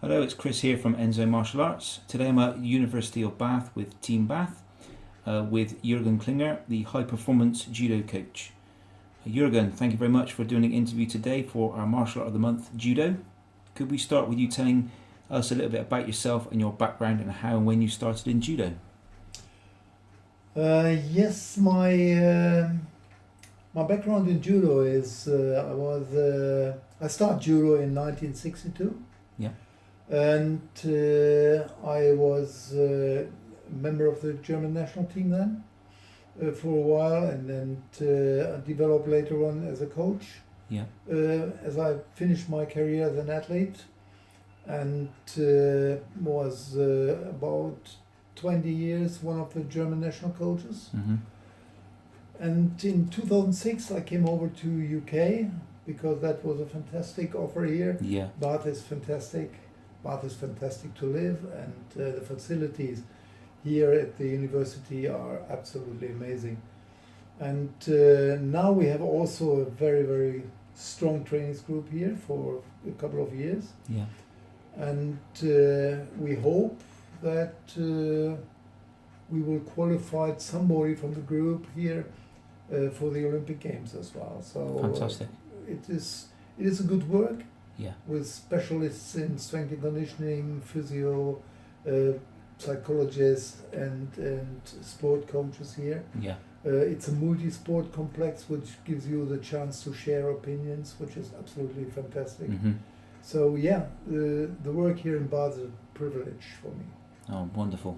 Hello, it's Chris here from Enso Martial Arts. Today I'm at the University of Bath with Team Bath with Juergen Klinger, the high performance judo coach. Juergen, thank you very much for doing an interview today for our Martial Art of the Month, Judo. Could we start with you telling us a little bit about yourself and your background and how and when you started in judo? Yes, my background in judo is I started judo in 1962. Yeah. And I was a member of the German national team then for a while, and then developed later on as a coach. Yeah. As I finished my career as an athlete, and was about 20 years one of the German national coaches. Mm-hmm. And in 2006 I came over to UK because that was a fantastic offer here. Yeah. Bath is fantastic. Bath is fantastic to live, and the facilities here at the university are absolutely amazing. And now we have also a very, very strong trainings group here for a couple of years. Yeah. And we hope that we will qualify somebody from the group here for the Olympic Games as well. So Fantastic. It is a good work. Yeah. With specialists in strength and conditioning, physio, psychologists, and sport coaches here. Yeah. It's a multi-sport complex which gives you the chance to share opinions, which is absolutely fantastic. Mm-hmm. So yeah, the work here in Bath is a privilege for me. Oh, wonderful.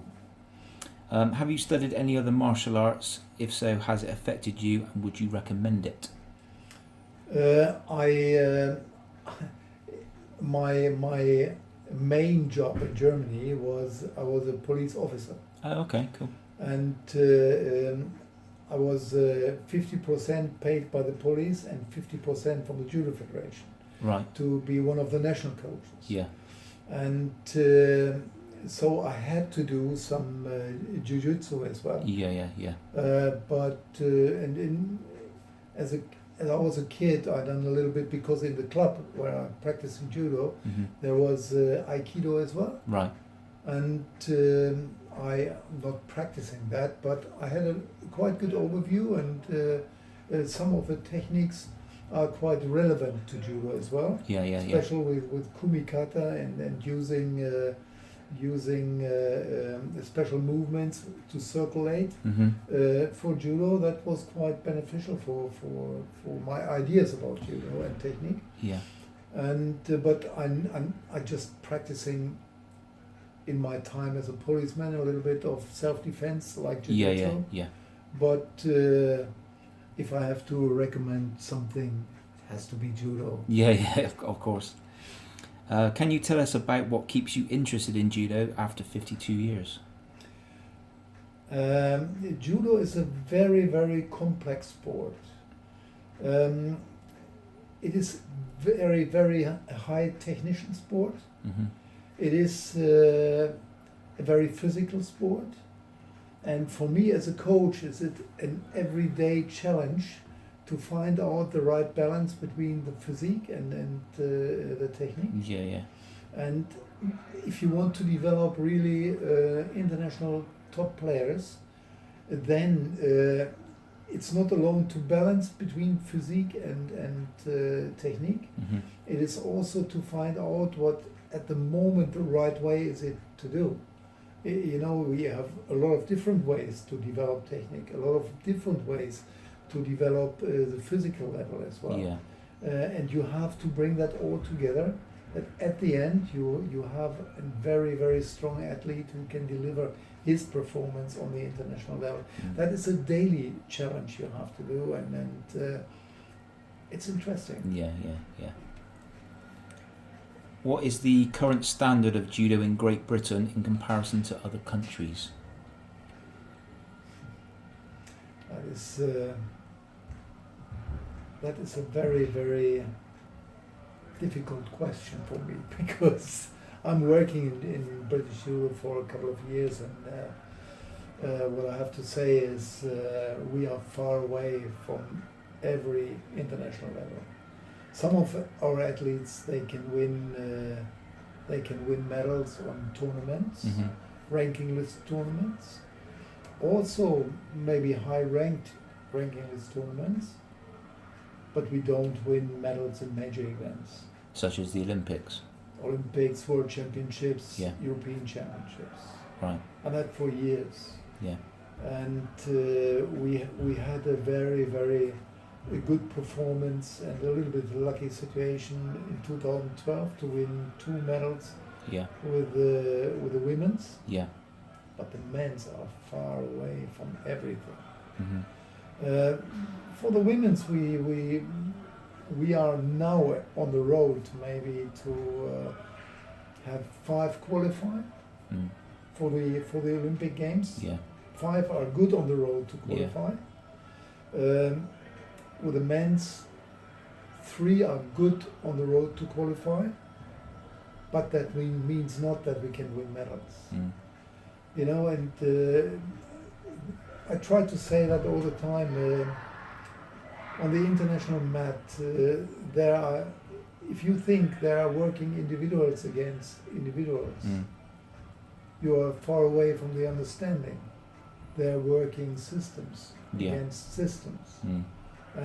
Have you studied any other martial arts? If so, has it affected you, and would you recommend it? My main job in Germany was I was a police officer. Oh, okay, cool. And I was 50% paid by the police and 50% from the Judo Federation. Right. To be one of the national coaches. Yeah. And so I had to do some jiu-jitsu as well. Yeah. As I was a kid, I done a little bit because in the club where I'm practicing judo, Mm-hmm. there was aikido as well. Right. And I'm not practicing that, but I had a quite good overview, and some of the techniques are quite relevant to judo as well. Yeah. Especially with kumikata and using special movements to circulate. Mm-hmm. For judo, that was quite beneficial for my ideas about judo and technique. Yeah. And but I just practicing in my time as a policeman a little bit of self-defense like jiu-jitsu. Yeah. But if I have to recommend something, it has to be judo. Yeah, of course. Can you tell us about what keeps you interested in judo after 52 years? Judo is a very, very complex sport. It is very, very high technician sport. Mm-hmm. It is a very physical sport. And for me as a coach, is it an everyday challenge to find out the right balance between the physique and the technique. Yeah. And if you want to develop really international top players, then it's not alone to balance between physique and technique. Mm-hmm. It is also to find out what at the moment the right way is it to do. We have a lot of different ways to develop technique, a lot of different ways to develop the physical level as well. Yeah. And you have to bring that all together, that at the end you have a very, very strong athlete who can deliver his performance on the international level. Mm. That is a daily challenge you have to do, and it's interesting. Yeah. What is the current standard of judo in Great Britain in comparison to other countries? That is a very, very difficult question for me because I'm working in British Judo for a couple of years, and what I have to say is we are far away from every international level. Some of our athletes, they can win they can win medals on tournaments, ranking list tournaments, also maybe high ranked ranking list tournaments, but we don't win medals in major events. Such as the Olympics. Olympics, World Championships, Yeah. European Championships. Right. And that for years. Yeah. And we had a very good performance and a little bit lucky situation in 2012 to win 2 medals Yeah. with the women's. Yeah. But the men's are far away from everything. Mhm. For the women's, we are now on the road maybe to have 5 qualify for the Olympic Games. Yeah. 5 are good on the road to qualify. With the men's, 3 are good on the road to qualify, but that means not that we can win medals. You know, and I try to say that all the time. On the international mat, there are, if you think there are working individuals against individuals, you are far away from the understanding. They are working systems against systems.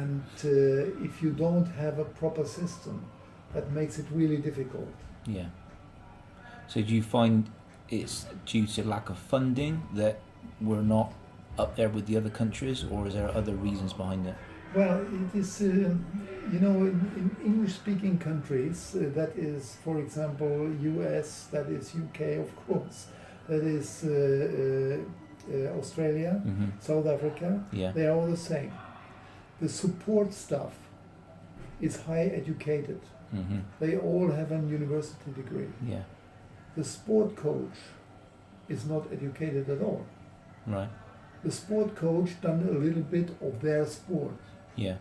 And if you don't have a proper system, that makes it really difficult. Yeah. So do you find it's due to lack of funding that we're not up there with the other countries, or is there other reasons behind it? Well, it is, you know, in English-speaking countries, that is, for example, US, that is UK, of course, that is Australia, South Africa, they are all the same. The support staff is high educated. They all have a university degree. Yeah. The sport coach is not educated at all. Right. The sport coach done a little bit of their sport. Yeah.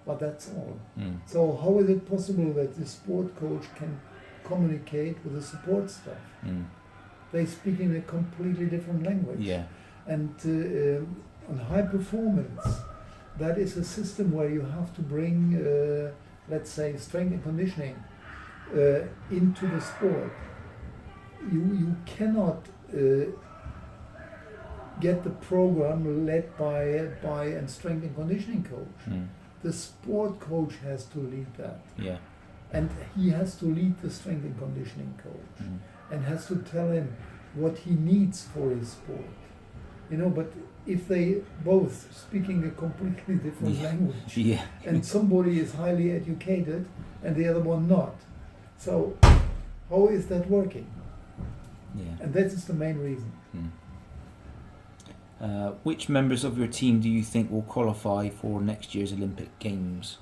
But that's all. So how is it possible that the sport coach can communicate with the support staff? They speak in a completely different language. Yeah. And on high performance, that is a system where you have to bring, let's say, strength and conditioning into the sport. You cannot get the program led by a strength and conditioning coach. The sport coach has to lead that. Yeah. And he has to lead the strength and conditioning coach and has to tell him what he needs for his sport. You know, but if they both speaking a completely different language and somebody is highly educated and the other one not, so how is that working? Yeah. And that is the main reason. Which members of your team do you think will qualify for next year's Olympic Games?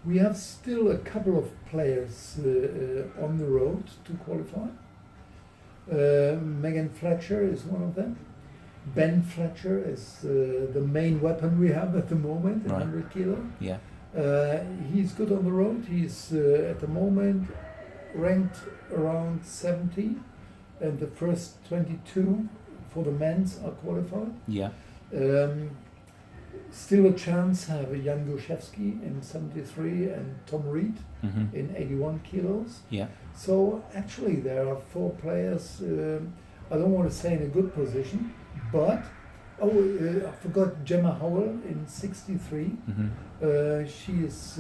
We have still a couple of players on the road to qualify. Megan Fletcher is one of them. Ben Fletcher is the main weapon we have at the moment, 100 kilo. Yeah. He's good on the road. He's at the moment ranked around 70, and the first 22 for the men's are qualified. Yeah. Still a chance have a Jan Goszewski in 73 and Tom Reed in 81 kilos. Yeah. So actually there are 4 players, I don't want to say in a good position, but I forgot Gemma Howell in 63. She is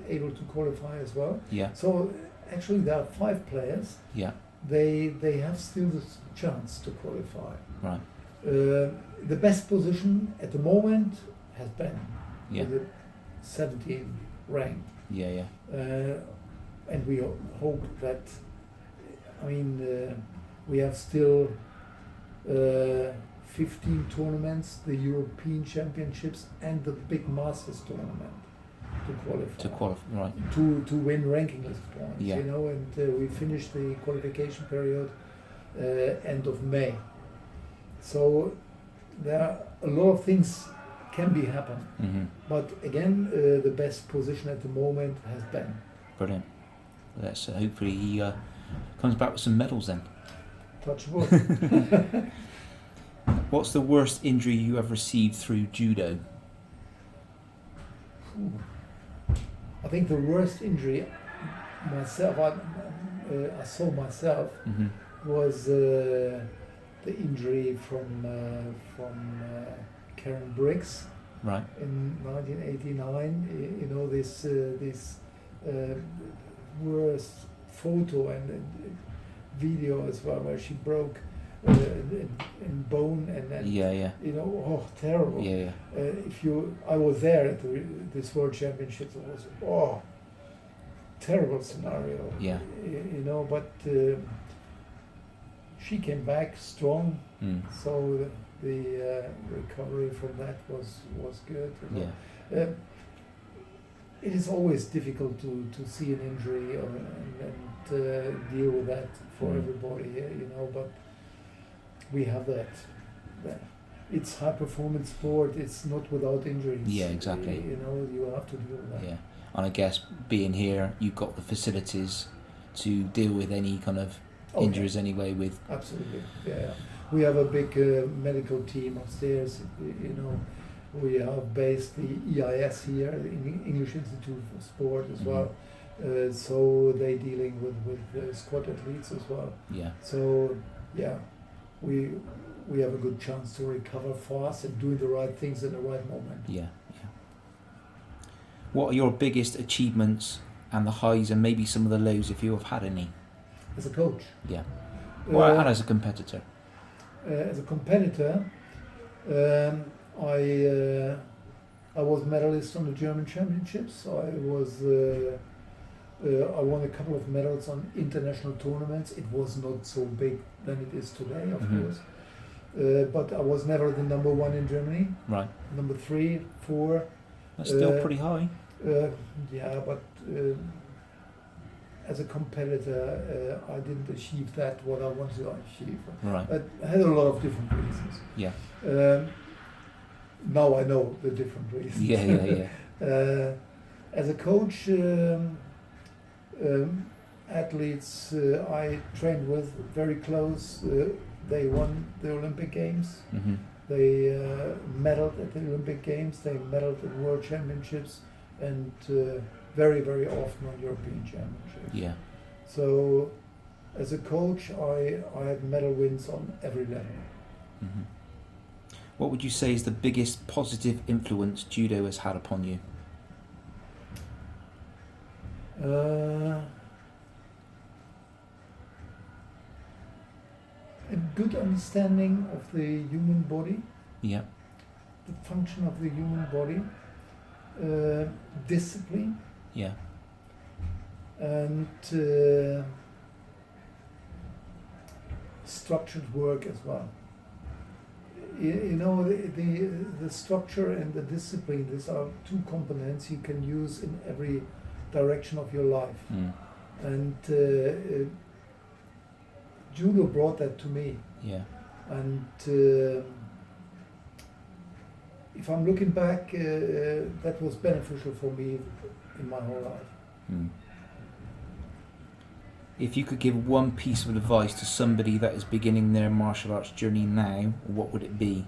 able to qualify as well. Yeah. So actually there are 5 players. Yeah. They have still the chance to qualify. Right. The best position at the moment has been Yeah. with the 17 ranked. Yeah. Yeah. And we hope that, I mean, we have still 15 tournaments, the European Championships and the big Masters tournament to qualify. To qualify, right. To win ranking list points, Yeah. you know, and we finished the qualification period end of May. So there are a lot of things can be happen, but again, the best position at the moment has been. Brilliant. Let's hopefully he comes back with some medals then. Touch wood. What's the worst injury you have received through judo? I think the worst injury myself, I saw myself Mm-hmm. was the injury from Karen Briggs Right. in 1989. You know, this worst photo and video as well, where she broke in bone and Yeah. you know, oh, terrible. Yeah. I was there at this World Championships. It was terrible scenario. Yeah. You know, but she came back strong, Mm. so the recovery from that was good. You know. Yeah. It is always difficult to see an injury and deal with that for Mm. everybody, you know. But we have that. It's high performance sport. It's not without injuries. Yeah, exactly. You know, you have to deal with that. Yeah. And I guess being here, you've got the facilities to deal with any kind of Okay. injuries anyway. With Absolutely, yeah. We have a big medical team upstairs. You know, we have based the EIS here, the English Institute for Sport, as well. So they dealing with squad athletes as well. Yeah. So yeah, we have a good chance to recover fast and doing the right things at the right moment. Yeah. What are your biggest achievements and the highs and maybe some of the lows, if you have had any? As a coach. Yeah. Well, and as a competitor. As a competitor, I was medalist on the German Championships. I won a couple of medals on international tournaments. It was not so big than it is today, of Mhm. course. But I was never the number one in Germany. Right. Number 3, 4. That's still pretty high. Yeah, but as a competitor, I didn't achieve that what I wanted to achieve. Right. I had a lot of different reasons. Yeah. Now I know the different reasons. Yeah. As a coach, athletes I trained with very close, they won the Olympic Games. Mm-hmm. They medaled at the Olympic Games, they medaled at World Championships, and very, very often on European Championships. Yeah. So, as a coach, I had medal wins on every level. Mm-hmm. What would you say is the biggest positive influence judo has had upon you? A good understanding of the human body, Yeah. the function of the human body, discipline, Yeah. and structured work as well. You know, the structure and the discipline, these are two components you can use in every direction of your life. Mm. And judo brought that to me. Yeah. And if I'm looking back, that was beneficial for me in my whole life. Mm. If you could give one piece of advice to somebody that is beginning their martial arts journey now, what would it be?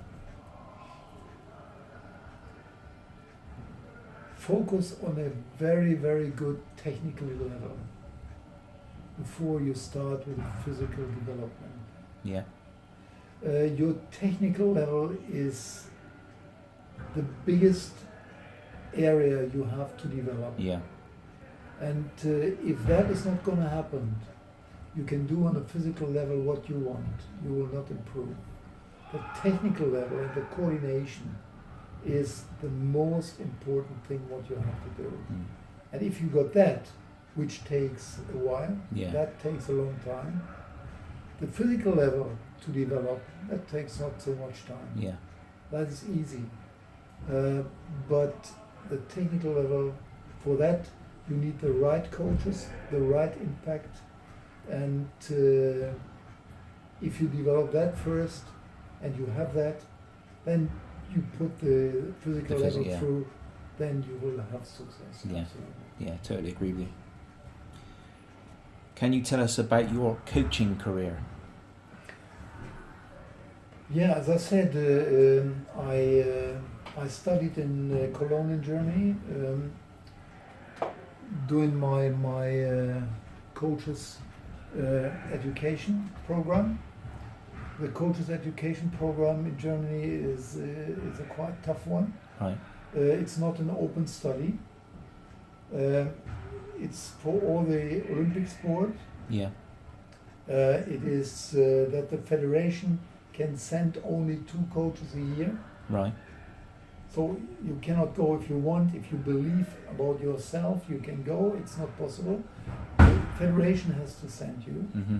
Focus on a very, very good technical level before you start with physical development. Yeah. Your technical level is the biggest area you have to develop. Yeah. And if that is not going to happen, you can do on a physical level what you want. You will not improve. The technical level and the coordination is the most important thing what you have to do. Mm. And if you got that, which takes a while, Yeah. that takes a long time. The physical level to develop, that takes not so much time. Yeah. That is easy. But the technical level, for that, you need the right coaches, the right impact, and if you develop that first, and you have that, then you put the physical level yeah. through, then you will have success. Yeah. Absolutely. Yeah, totally agree with you. Can you tell us about your coaching career? Yeah, as I said, I studied in Cologne in Germany, doing my coaches education program. The coaches education program in Germany is a quite tough one. Right. It's not an open study. It's for all the Olympic sport. Yeah. It is that the federation can send only 2 coaches a year. Right. So you cannot go if you want. If you believe about yourself, you can go. It's not possible. The federation has to send you, Mm-hmm.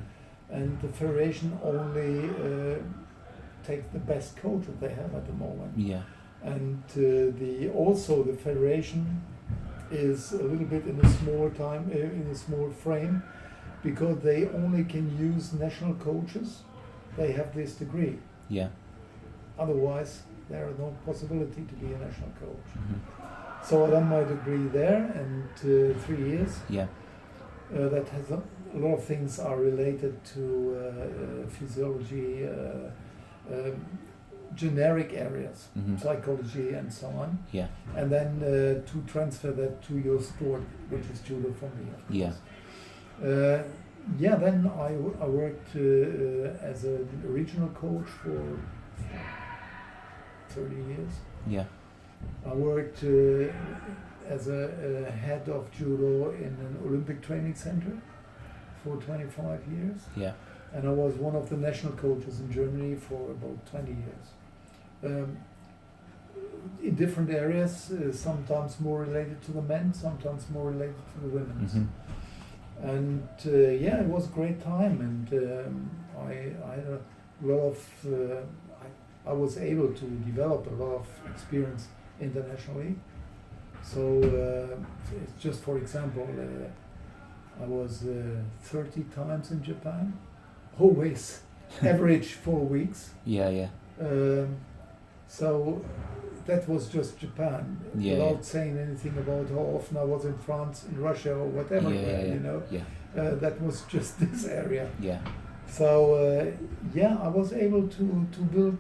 and the federation only takes the best coach that they have at the moment. Yeah. And the federation is a little bit in a small frame, because they only can use national coaches. They have this degree. Yeah. Otherwise, there is no possibility to be a national coach. Mm-hmm. So I done my degree there, and 3 years. Yeah. That has a lot of things are related to physiology, generic areas, Mm-hmm. psychology, and so on. Yeah. And then to transfer that to your sport, which is judo for me. Of Yeah. course. Then I worked as a regional coach for 30 years. Yeah. I worked as a head of judo in an Olympic training center for 25 years. Yeah. And I was one of the national coaches in Germany for about 20 years. In different areas, sometimes more related to the men, sometimes more related to the women. Mm-hmm. And it was a great time, and I had a lot of, I was able to develop a lot of experience internationally. So it's just for example, I was 30 times in Japan, always average 4 weeks. Yeah. Yeah. So that was just Japan, Yeah, without yeah. saying anything about how often I was in France, in Russia, or whatever. You know, Yeah. that was just this area. Yeah. So I was able to build,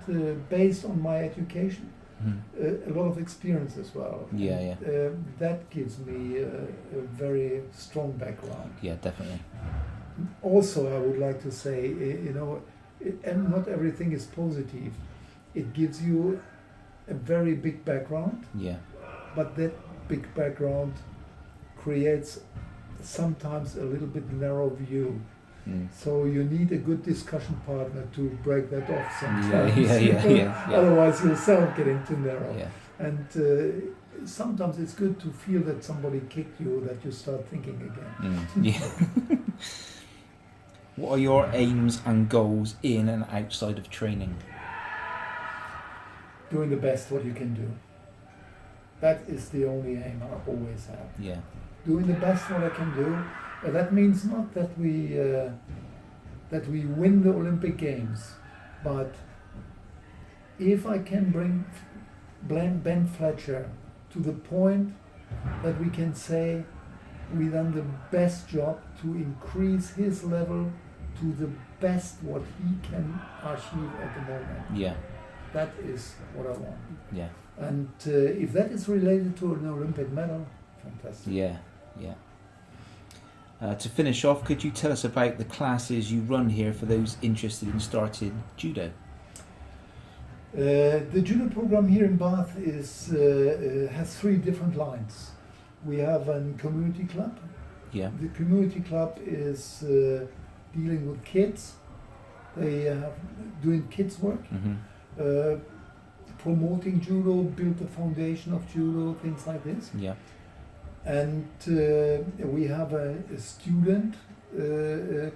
based on my education, Mm-hmm. a lot of experience as well. Yeah, And, that gives me a very strong background. Yeah, definitely. Also, I would like to say, and not everything is positive. It gives you a very big background, Yeah. but that big background creates sometimes a little bit narrow view. Mm. So you need a good discussion partner to break that off sometimes. Yeah. Otherwise, yourself getting too narrow. Yeah. And sometimes it's good to feel that somebody kicked you, that you start thinking again. Yeah. What are your aims and goals in and outside of training? Doing the best what you can do. That is the only aim I always have. Yeah. Doing the best what I can do. That means not that we win the Olympic Games, but if I can bring Ben Fletcher to the point that we can say we done the best job to increase his level to the best what he can achieve at the moment. Yeah. That is what I want. Yeah. And if that is related to an Olympic medal, fantastic. Yeah. Yeah. To finish off, could you tell us about the classes you run here for those interested in starting judo? The judo program here in Bath has 3 different lines. We have a community club. Yeah. The community club is dealing with kids. They are doing kids work, Mm-hmm. promoting judo, build the foundation of judo, things like this. Yeah. And we have a student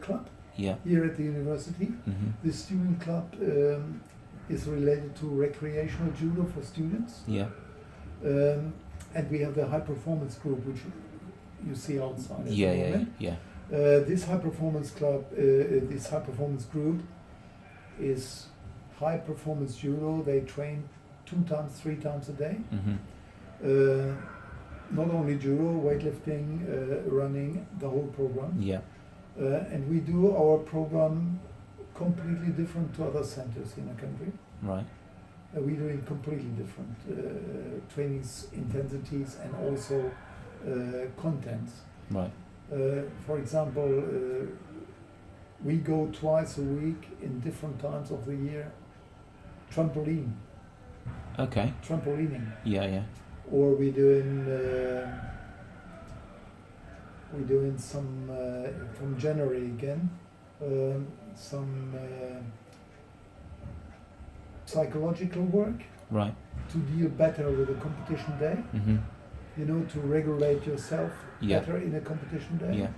club Yeah. here at the university. Mm-hmm. The student club is related to recreational judo for students. Yeah. And we have the high performance group, which you see outside. At Yeah. the Yeah. moment. Yeah. This high performance club, this high performance group is high performance judo. They train 2 times, 3 times a day. Mm-hmm. Not only judo, weightlifting, running, the whole program. Yeah. And we do our program completely different to other centers in the country. Right. We're doing completely different trainings, intensities, and also contents. Right. For example, we go twice a week in different times of the year. Trampolining. Yeah. Or we're doing some from January again, some psychological work. Right. To deal better with a competition day. Mm-hmm. You know, to regulate yourself better in a competition day. Yeah.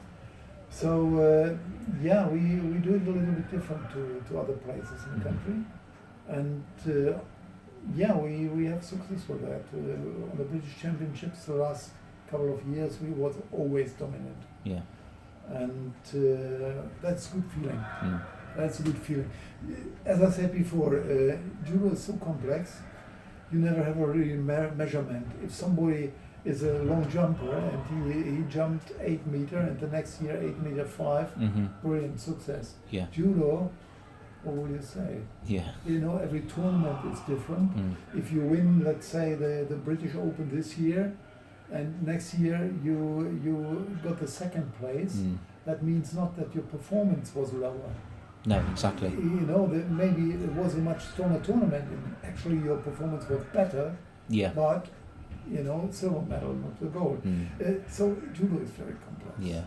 So we do it a little bit different to other places in the country, and we have success with that. On the British Championships, the last couple of years, we was always dominant. Yeah. And that's a good feeling. Mm. That's a good feeling. As I said before, judo is so complex. You never have a real measurement. If somebody is a long jumper and he jumped 8 meter and the next year 8.5 m, brilliant success. Yeah. Judo, what will you say? Yeah. You know, every tournament is different. If you win, let's say the British Open this year, and next year you got the second place, that means not that your performance was lower. No, exactly. You know, that maybe it was a much stronger tournament and actually your performance was better. Yeah. But, you know, silver medal, not the gold. So judo is very complex. Yeah.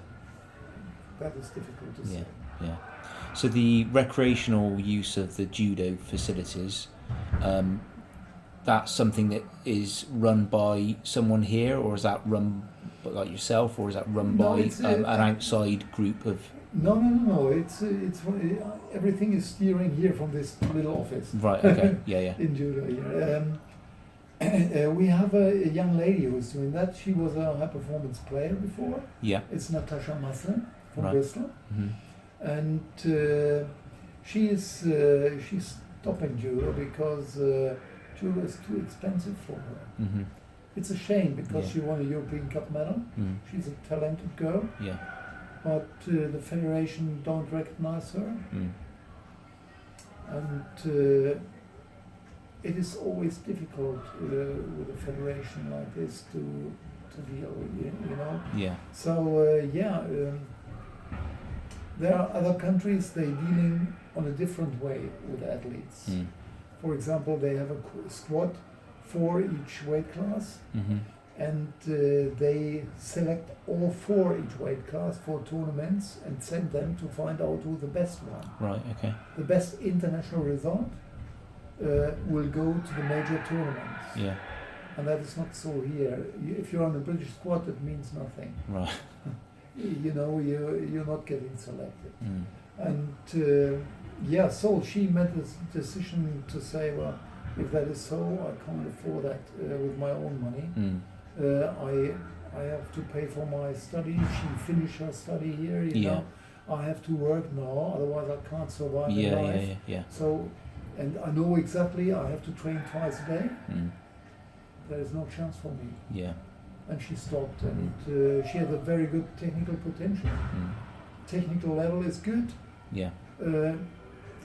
That is difficult to say. Yeah. So the recreational use of the judo facilities, that's something that is run by someone here, or is that run like yourself, or is that run by an outside group of? No. It's everything is steering here from this little office. Right. Okay. Yeah. In judo here. We have a young lady who's doing that. She was a high performance player before. Yeah. It's Natasha Maslin from Bristol, and she's stopping judo because judo is too expensive for her. It's a shame because she won a European Cup medal. She's a talented girl. Yeah. But the federation don't recognize her, and it is always difficult with a federation like this to deal with, you know. Yeah. So there are other countries they dealing on a different way with athletes. For example, they have a squad for each weight class. And they select all 4 each weight class for tournaments and send them to find out who the best one. Right, okay. The best international result will go to the major tournaments. Yeah. And that is not so here. If you're on a British squad, it means nothing. Right. You know, you're not getting selected. And so she made this decision to say, well, if that is so, I can't afford that with my own money. I have to pay for my study. She finished her study here, you know. I have to work now, otherwise I can't survive in life. So, and I know exactly I have to train twice a day. There is no chance for me. Yeah. And she stopped, and she has a very good technical potential. Technical level is good. Yeah.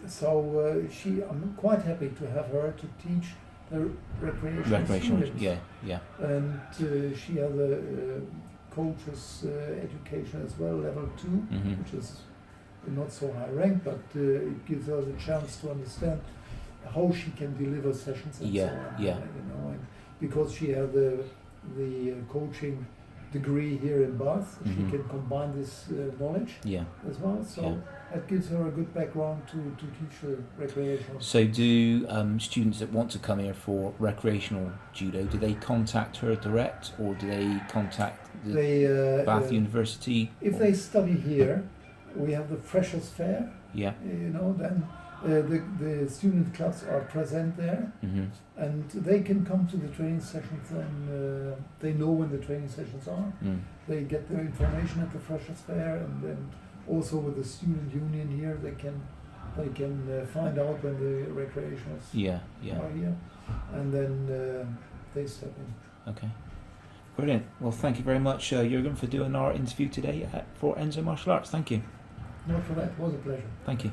So I'm quite happy to have her to teach the recreational students. Yeah. And she has a coach's education as well, level 2, which is not so high rank, but it gives her the chance to understand how she can deliver sessions and so on. You know, and because she has the coaching degree here in Bath, she can combine this knowledge as well. So that gives her a good background to teach the recreational. So do students that want to come here for recreational judo, do they contact her direct, or do they contact the Bath University? If they study here, we have the Freshers Fair. Yeah. You know, then the student clubs are present there, and they can come to the training sessions, and they know when the training sessions are. They get their information at the Freshers Fair, and then also with the student union here, they can find out when the recreationals are here, and then they step in. Okay. Brilliant. Well, thank you very much, Juergen, for doing our interview today for Enso Martial Arts. Thank you. Not for that. It was a pleasure. Thank you.